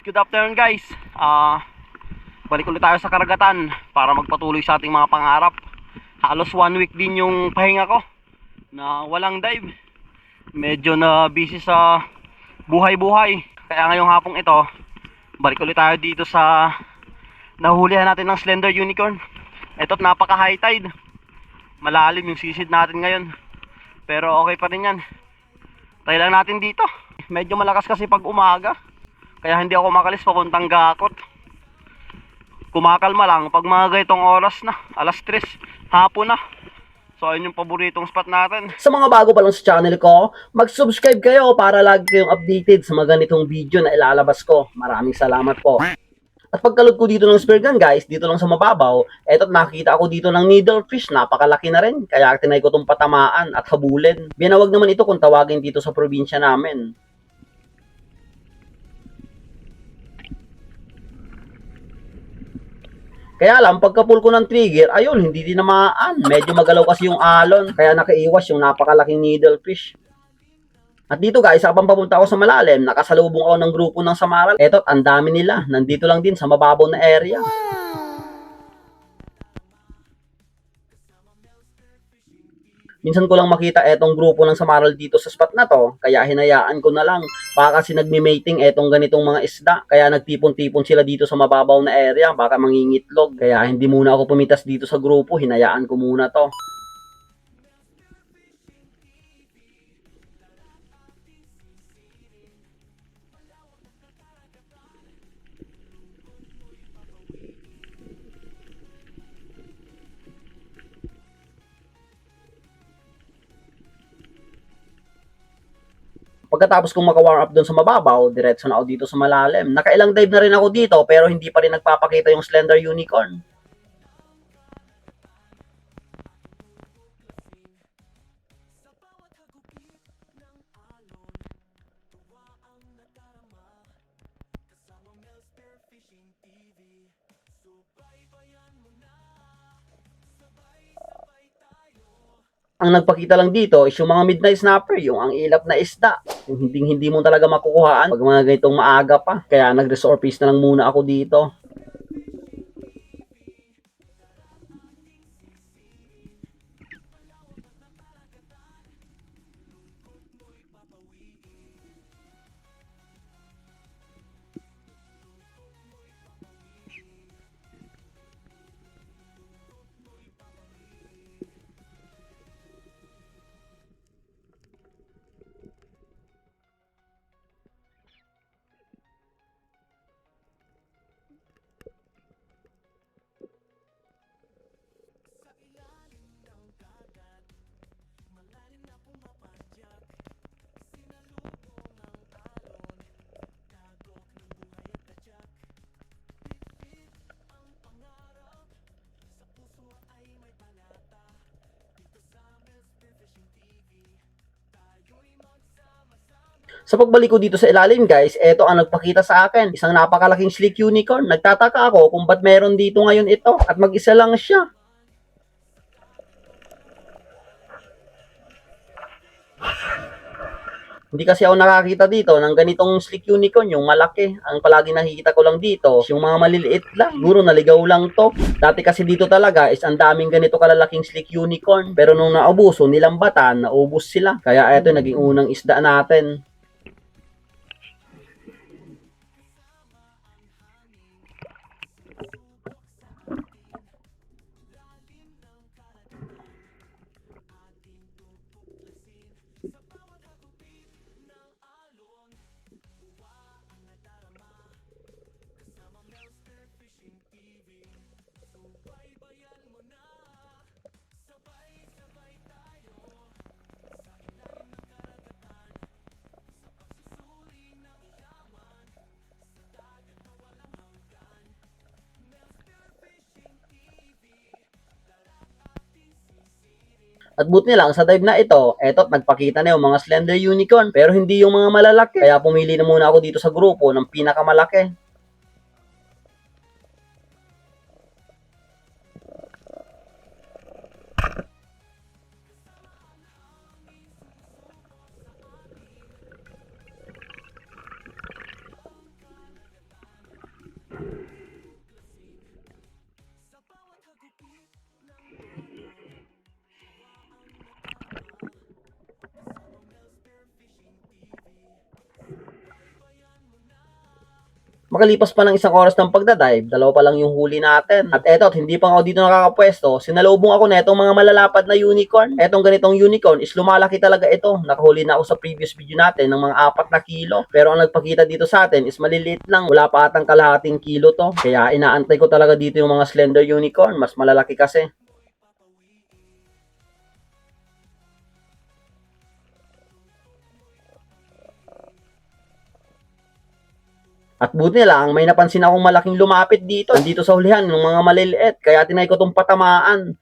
good afternoon guys. Balik ulit tayo sa karagatan para magpatuloy sa ating mga pangarap. Halos 1 week din yung pahinga ko na walang dive. Medyo na busy sa buhay-buhay. Kaya ngayong hapong ito, balik ulit tayo dito sa nahulihan natin ng slender unicorn. Ito't napaka high tide. Malalim yung sisid natin ngayon. Pero okay pa rin yan. Try lang natin dito. Medyo malakas kasi pag umaga. Kaya hindi ako makalis papuntang Gakot. Kumakalma lang pag mga ganitong oras na, alas 3, hapon na. So ayun yung paboritong spot natin. Sa mga bago pa lang sa channel ko, mag-subscribe kayo para lagi kayong updated sa mga ganitong video na ilalabas ko. Maraming salamat po. At pagkalod ko dito ng spear gun guys, dito lang sa mababaw, eto nakikita ako dito ng needlefish, napakalaki na rin. Kaya tinay ko itong patamaan at habulin. Binawag naman ito kung tawagin dito sa probinsya namin. Kaya lang, pagka-pull ko ng trigger, ayun, hindi tinamaan. Medyo magalaw kasi yung alon, kaya nakaiwas yung napakalaking needlefish. At dito guys, habang papunta ako sa malalim, nakasalubong ako ng grupo ng Samaral. Eto, ang dami nila. Nandito lang din sa mababaw na area. Minsan ko lang makita etong grupo ng Samaral dito sa spot na to, kaya hinayaan ko na lang. Baka kasi nagmi-mating etong ganitong mga isda, kaya nagtipon-tipon sila dito sa mababaw na area, baka mangingitlog. Kaya hindi muna ako pumitas dito sa grupo, hinayaan ko muna to. Pagkatapos kong maka-warm up doon sa mababaw, diretso na ako dito sa malalim. Nakailang dive na rin ako dito pero hindi pa rin nagpapakita yung slender unicorn. Ang nagpakita lang dito is yung mga midnight snapper, yung ang ilap na isda. Yung hindi mo talaga makukuhaan pag mga ganitong maaga pa. Kaya nag-resurface na lang muna ako dito. Sa pagbalik ko dito sa ilalim guys, eto ang nagpakita sa akin. Isang napakalaking slick unicorn. Nagtataka ako kung ba't meron dito ngayon ito at mag-isa lang siya. Hindi kasi ako nakakita dito ng ganitong slick unicorn, yung malaki. Ang palagi nakikita ko lang dito, yung mga maliliit lang. Siguro naligaw lang to. Dati kasi dito talaga is ang daming ganito kalalaking slick unicorn. Pero nung naubuso, nilambatan, naubos sila. Kaya eto naging unang isda natin. At buti lang sa dive na ito, eto nagpakita na yung mga slender unicorn pero hindi yung mga malalaki. Kaya pumili na muna ako dito sa grupo ng pinakamalaki. Makalipas pa ng isang oras ng pagdadive, dalawa pa lang yung huli natin. At eto, hindi pa ako dito nakakapwesto, sinalubong ako na itong mga malalapad na unicorn. Etong ganitong unicorn is lumalaki talaga ito. Nakahuli na ako sa previous video natin ng mga 4 na kilo. Pero ang nagpakita dito sa atin is maliliit lang. Wala pa atang kalahating kilo to. Kaya inaantay ko talaga dito yung mga slender unicorn. Mas malalaki kasi. At buti na lang, may napansin akong malaking lumapit dito. Dito sa hulihan ng mga maliliit. Kaya tinay ko itong patamaan.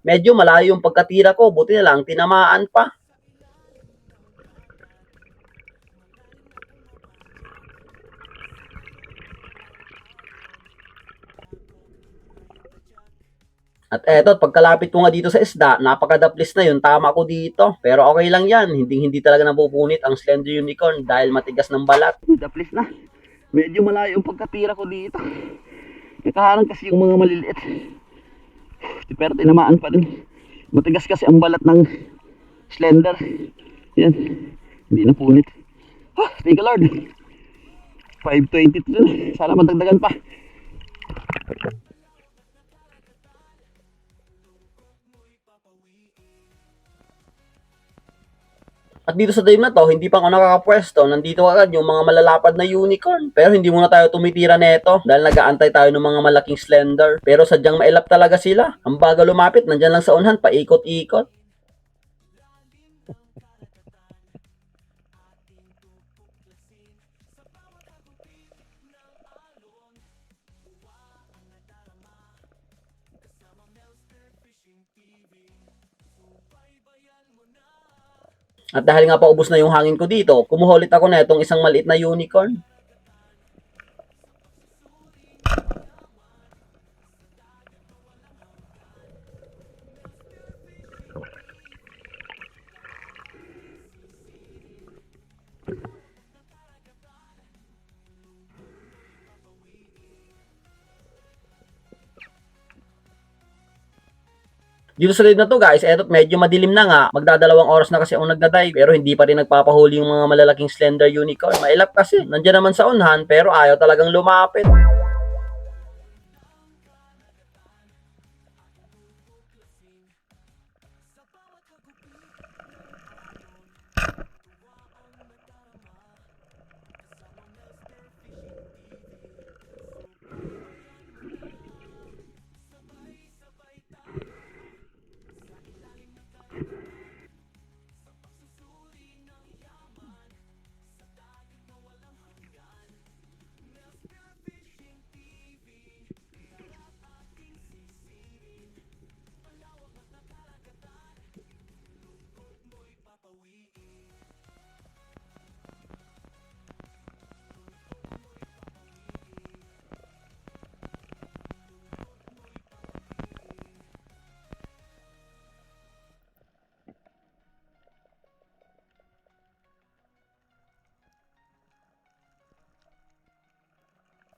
Medyo malayo yung pagkatira ko. Buti na lang, tinamaan pa. At eto, pagkalapit ko nga dito sa isda, napakadaplis na yun, tama ko dito. Pero okay lang yan, hindi talaga napupunit ang slender unicorn dahil matigas ng balat. Daplis na. Medyo malayo yung pagkatira ko dito. Nakaharang kasi yung mga maliliit. Pero tinamaan pa din. Matigas kasi ang balat ng slender. Yan. Hindi napunit. Thank you Lord. 522. Sana madagdagan pa. At dito sa dive na to, hindi pa ako nakakapwesto. Nandito agad yung mga malalapad na unicorn. Pero hindi muna tayo tumitira neto dahil nag-aantay tayo ng mga malaking slender. Pero sadyang mailap talaga sila. Ang bagal lumapit, nandyan lang sa unhan, paikot-ikot. At dahil nga paubos na yung hangin ko dito, kumuha ulit ako na itong isang maliit na unicorn. Dito sa dive na to guys, eto medyo madilim na nga. Magdadalawang oras na kasi ako nagda-dive pero hindi pa rin nagpapahuli yung mga malalaking slender unicorn. Mailap kasi, nandiyan naman sa unhan pero ayaw talagang lumapit.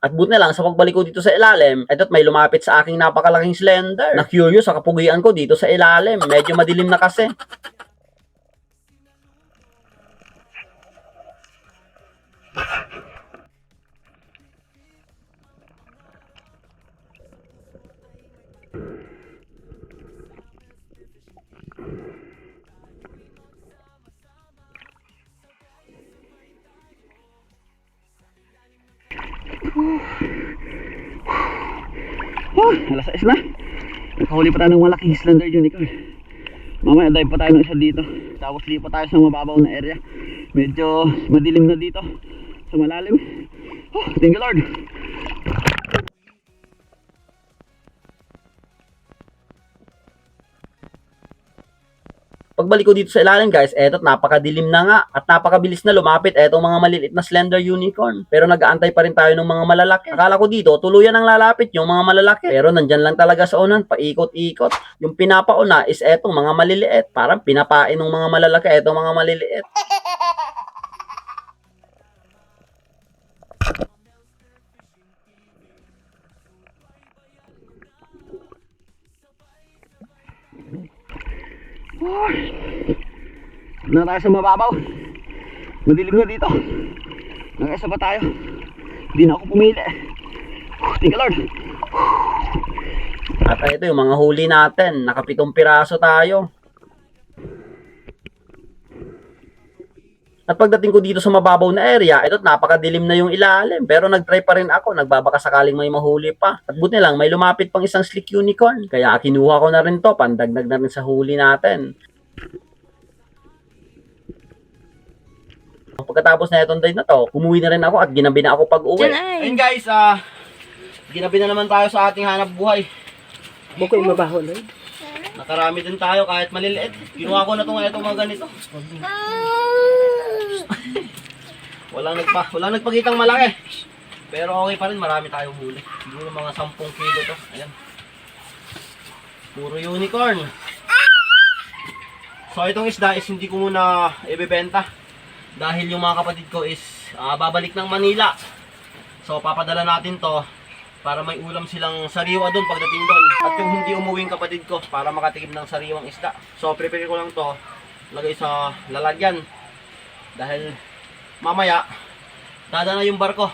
At buti na lang sa pagbalik ko dito sa ilalim, eto't may lumapit sa aking napakalaking slender. Na curious sa kapugian ko dito sa ilalim. Medyo madilim na kasi. Alas 6 na. Nakahuli pa tayo ng malaking slender unicorn. Mamaya dive pa tayo ng isa dito. Tapos lipat tayo sa mababaw na area. Medyo madilim na dito sa malalim. Thank you Lord. Pagbalik ko dito sa ilalim guys, eto't napakadilim na nga at napakabilis na lumapit etong mga maliliit na slender unicorn. Pero nag-aantay pa rin tayo ng mga malalaki. Akala ko dito, tuluyan ang lalapit yung mga malalaki. Pero nandyan lang talaga sa unan, paikot-ikot. Yung pinapauna is etong mga maliliit. Parang pinapain ng mga malalaki etong mga maliliit. Na tayo sa mababaw. Madilim na dito. Nag-isa pa tayo. Hindi na ako pumili. Thank you Lord. At ito yung mga huli natin. Nakapitong piraso tayo. At pagdating ko dito sa mababaw na area, ito't napakadilim na yung ilalim. Pero nagtry pa rin ako. Nagbabaka sakaling may mahuli pa. At buti lang, may lumapit pang isang slick unicorn. Kaya kinuha ko na rin to. Pandagdag na rin sa huli natin. Pagkatapos na itong dive na to, umuwi na rin ako at ginabi na ako pag-uwi. Ayun guys, ginabi na naman tayo sa ating hanap buhay. Bukoy mabaho na. Nakarami din tayo kahit maliliit. Kinuha ko na itong mga ganito. Walang nagpakitang malaki. Pero okay pa rin, marami tayong huli. Siguro mga 10 kilo to. Ayan. Puro unicorn. So itong isda is hindi ko muna ibebenta. Dahil yung mga kapatid ko is babalik ng Manila. So papadala natin to para may ulam silang sariwa doon pagdating doon. At yung hindi umuwing kapatid ko para makatikim ng sariwang isda. So prepare ko lang to, lagay sa lalagyan. Dahil mamaya dadana yung barko.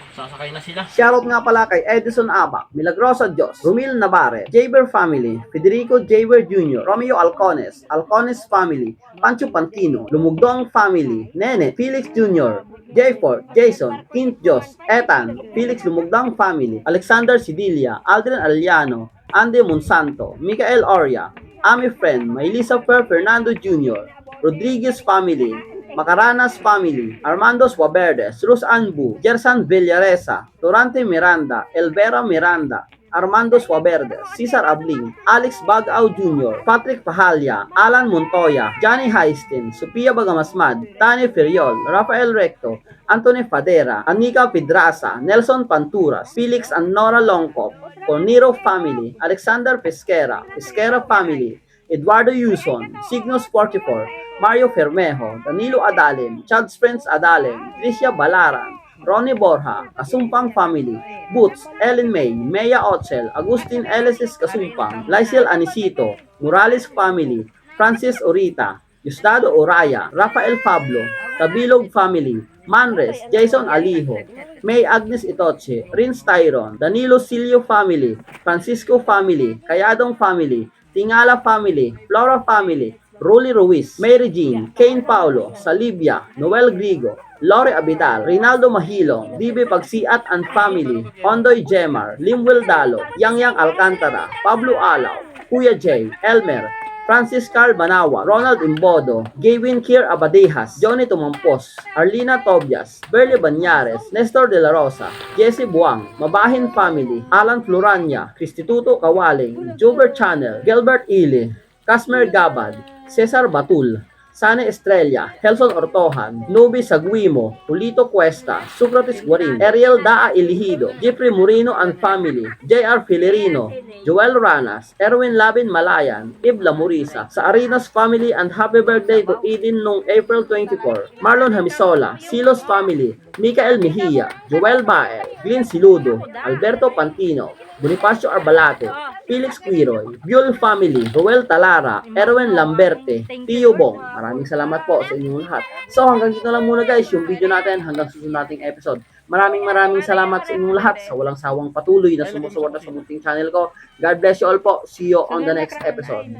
Sasakay na sila. Shoutout nga pala kay Edison Abac, Milagrosa Diyos, Rumil Navarre, Jaber Family, Federico Jaber Jr., Romeo Alcones, Alcones Family, Pancho Pantino, Lumugdong Family, Nene, Felix Jr., Jayford, Jason, Kint Jos, Ethan, Felix Lumugdong Family, Alexander Sidilia, Aldrin Aliano, Andy Monsanto, Michael Oria, Ami Friend, Maylisa Fernando Jr., Rodriguez Family, Macaranas Family, Armando Suaberdes, Rus Anbu, Gersan Villaresa, Durante Miranda, Elvera Miranda, Armando Suaberdes, Cesar Abling, Alex Bagao Jr., Patrick Pahalya, Alan Montoya, Johnny Heistin, Sophia Bagamasmad, Tani Feriol, Rafael Recto, Anthony Fadera, Anika Pedraza, Nelson Panturas, Felix and Nora Longcop, Corniro Family, Alexander Pesquera, Pesquera Family, Eduardo Yuson, Signos 44, Mario Fermejo, Danilo Adalem, Chad's Friends Adalem, Tricia Balaran, Ronnie Borja, Kasumpang Family, Boots, Ellen May, Mea Otzel, Agustin Elisis Kasumpang, Lysiel Anisito, Morales Family, Francis Orita, Yustado Oraya, Rafael Pablo, Tabilog Family, Manres, Jason Alijo, May Agnes Itoche, Prince Tyron, Danilo Silio Family, Francisco Family, Kayadong Family, Tingala Family, Flora Family, Rolly Ruiz, Mary Jean, Kane Paulo, Salibia, Noel Grigo, Lore Abidal, Rinaldo Mahilo, DB Pagsiat and Family, Ondoy Jemar, Limwil Dalo, Yang Alcantara, Pablo Alaw, Kuya J, Elmer, Francis Carl Banawa, Ronald Imbodo, Gawin Kier Abadejas, Johnny Tumampos, Arlina Tobias, Berly Banyares, Nestor De La Rosa, Jesse Buang, Mabahin Family, Alan Florania, Cristituto Kawaling, Jover Channel, Gilbert Ili, Casmer Gabad, Cesar Batul, Sane Estrella, Helson Ortohan, Nubi Saguimo, Julito Cuesta, Socrates Guarin, Ariel Daa Ilihido, Jeffrey Moreno and Family, J.R. Filerino, Joel Ranas, Erwin Labin Malayan, Ibla Murisa, sa Arenas Family and happy birthday to Eden noong April 24, Marlon Hamisola, Silos Family, Michael Mejia, Joel Bael, Glyn Siludo, Alberto Pantino, Bonifacio Arbalate, Felix Quiroy, Buell Family, Roel Talara, Erwin Lamberte, Tio Bong. Maraming salamat po sa inyong lahat. So hanggang dito lang muna guys yung video natin hanggang susunod nating episode. Maraming salamat sa inyong lahat sa walang sawang patuloy na sumusuporta sa munting channel ko. God bless you all po. See you on the next episode.